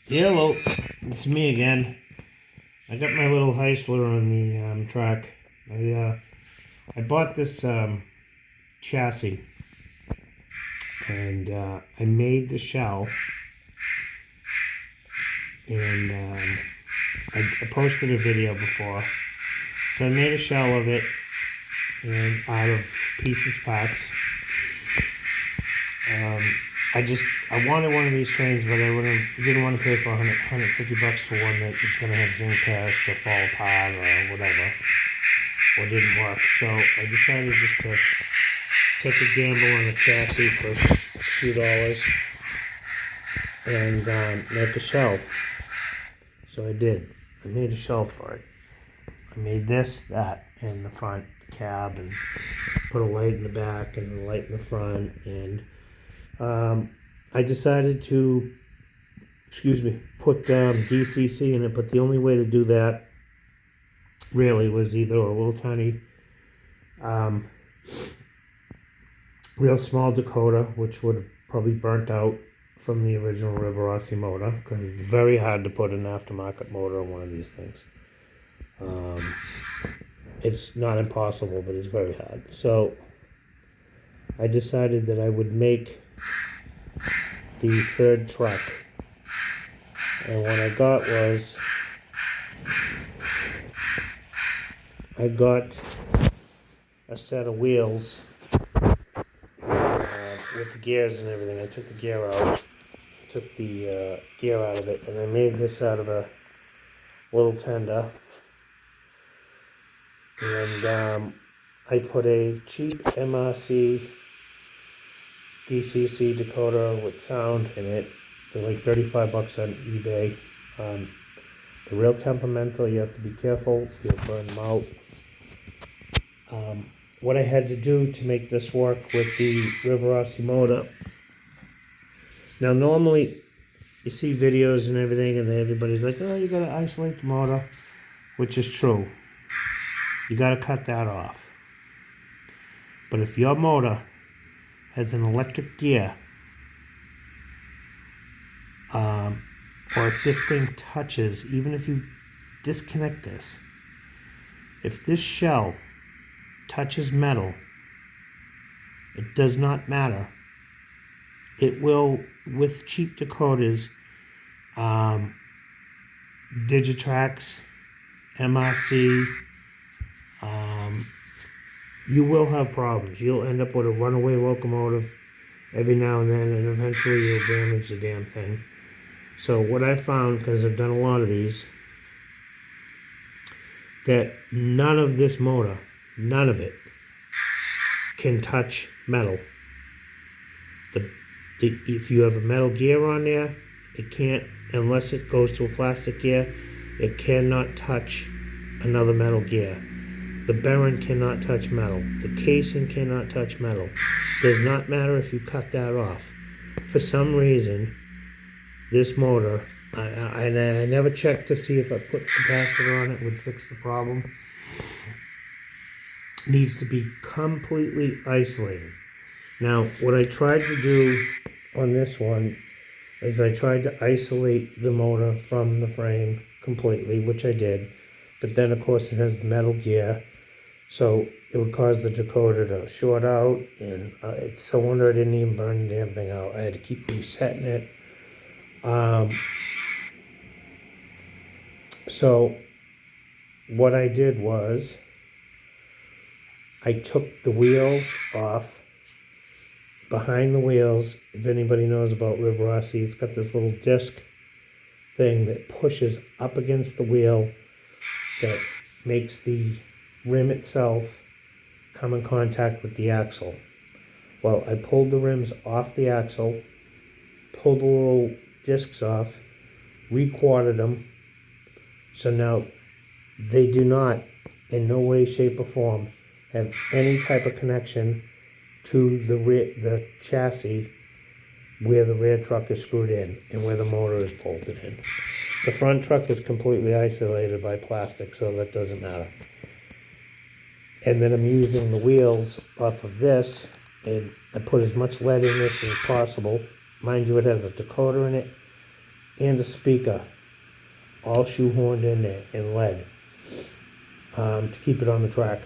Hello, it's me again. I got my little Heisler on the track. I bought this chassis and I made the shell and I posted a video before. So I made a shell of it and out of pieces parts. I wanted one of these trains, but I didn't want to pay for $150 for one that was going to have zinc past or fall apart or whatever, or didn't work. So I decided just to take a gamble on a chassis for a few dollars and make a shell. So I did. I made a shell for it. I made this, that, in the front cab, and put a light in the back and a light in the front, and I decided to, put DCC in it, but the only way to do that really was either a little tiny, real small Dakota, which would have probably burnt out from the original Rivarossi motor, because it's very hard to put an aftermarket motor on one of these things. It's not impossible, but it's very hard. So I decided that I would make the third truck, and what I got was I got a set of wheels with the gears and everything. I took the gear out, took the gear out of it, and I made this out of a little tender, and I put a cheap MRC DCC Dakota with sound in it. They're like $35 on eBay. They're real temperamental. You have to be careful. You'll burn them out. What I had to do to make this work with the Rivarossi motor. Now, normally you see videos and everything, and everybody's like, "Oh, you got to isolate the motor," which is true. You got to cut that off. But if your motor has an electric gear, or if this thing touches, even if you disconnect this, if this shell touches metal, it does not matter. It will, with cheap Dakotas, Digitrax, MRC, you will have problems. You'll end up with a runaway locomotive every now and then, and eventually you'll damage the damn thing. So what I found, because I've done a lot of these, that none of this motor, none of it, can touch metal. If you have a metal gear on there, it can't, unless it goes to a plastic gear, it cannot touch another metal gear. The bearing cannot touch metal. The casing cannot touch metal. Does not matter if you cut that off. For some reason, this motor, I never checked to see if I put capacitor on it would fix the problem, needs to be completely isolated. Now, what I tried to do on this one is I tried to isolate the motor from the frame completely, which I did. But then, of course, it has the metal gear, so it would cause the Dakota to short out, and it's no wonder I didn't even burn the damn thing out. I had to keep resetting it. So what I did was I took the wheels off. Behind the wheels, if anybody knows about Rivarossi, it's got this little disc thing that pushes up against the wheel that makes the rim itself come in contact with the axle. Well, I pulled the rims off the axle, pulled the little discs off, re-quartered them, so now they do not, in no way, shape, or form, have any type of connection to the chassis where the rear truck is screwed in and where the motor is bolted in. The front truck is completely isolated by plastic, so that doesn't matter. And then I'm using the wheels off of this, and I put as much lead in this as possible. Mind you, it has a Dakota in it. and a speaker, all shoehorned in there in lead, to keep it on the track.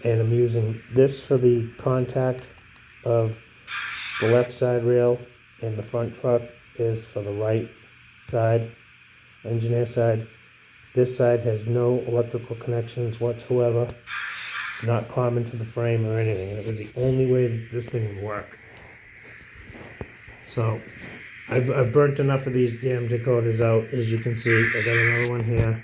And I'm using this for the contact of the left side rail, and the front truck is for the right side, engineer side. This side has no electrical connections whatsoever. It's not common to the frame or anything. It was the only way that this thing would work. So I've burnt enough of these damn decoders out, as you can see. I got another one here.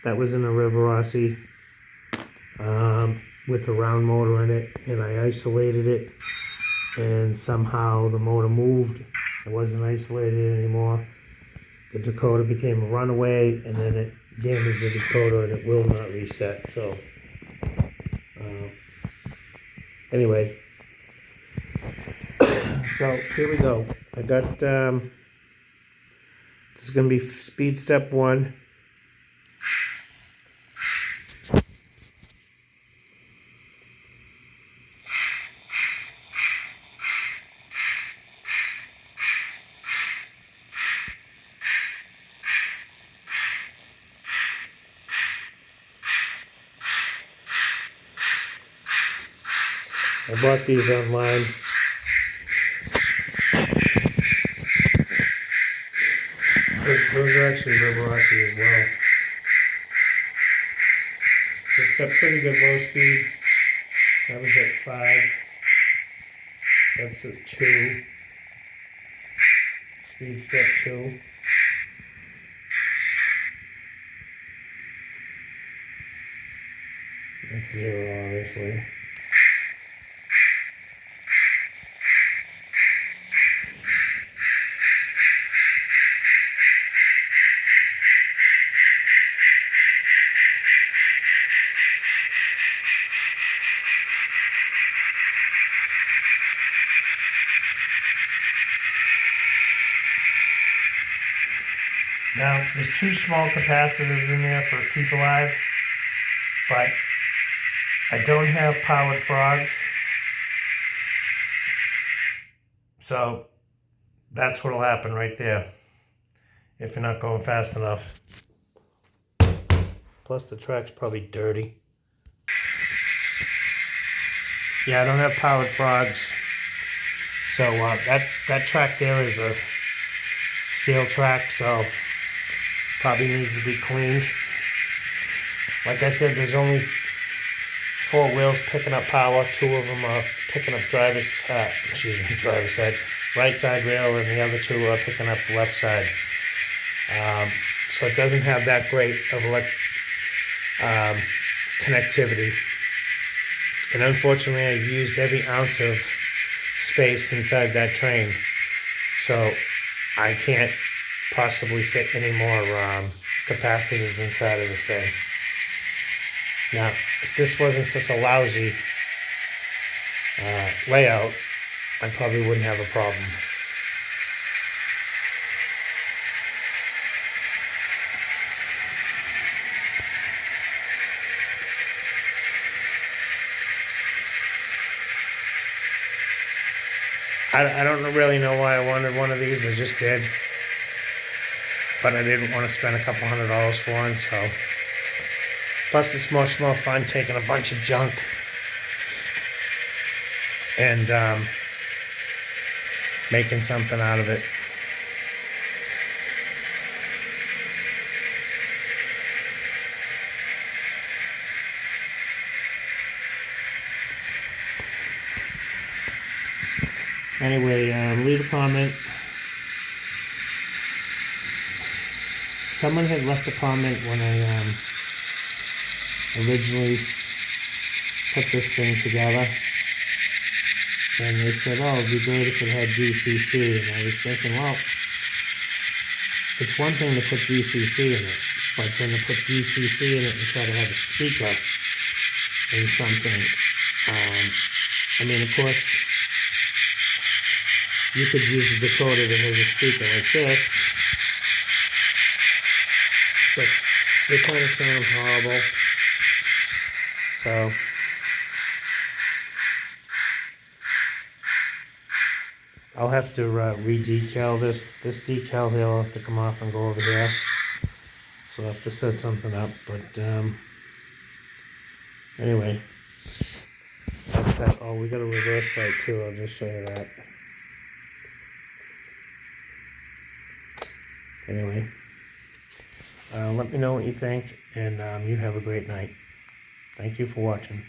That was in a Rivarossi with a round motor in it, and I isolated it, and somehow the motor moved. It wasn't isolated anymore. The decoder became a runaway, and then it damaged the decoder, and it will not reset. So anyway, so here we go. I got this is going to be speed step 1. I bought these online. Those are actually Rivarossi as well. It's got pretty good low speed. That was at 5. That's at 2. Speed step 2. That's 0, obviously. Now, there's 2 small capacitors in there for keep alive, but I don't have powered frogs, so that's what'll happen right there if you're not going fast enough. Plus the track's probably dirty. Yeah, I don't have powered frogs, so that track there is a steel track, so probably needs to be cleaned. Like I said, there's only 4 wheels picking up power. 2 of them are picking up driver's side, right side rail, and the other 2 are picking up left side. So it doesn't have that great of connectivity. And unfortunately, I've used every ounce of space inside that train, so I can't possibly fit any more capacitors inside of this thing. Now, if this wasn't such a lousy layout, I probably wouldn't have a problem. I don't really know why I wanted one of these. I just did. But I didn't want to spend a couple $100 for one, so. Plus, it's much more fun taking a bunch of junk and making something out of it. Anyway, leave a comment. Someone had left a comment when I originally put this thing together, and they said, oh, it'd be great if it had DCC, and I was thinking, well, it's one thing to put DCC in it, but then to put DCC in it and try to have a speaker and something, I mean, of course, you could use a decoder that has a speaker like this, but they kind of sound horrible. So, I'll have to re-decal this. This decal here will have to come off and go over here. So I'll have to set something up. But anyway, that's that. Oh, we got a reverse light too. I'll just show you that. Anyway, let me know what you think, and you have a great night. Thank you for watching.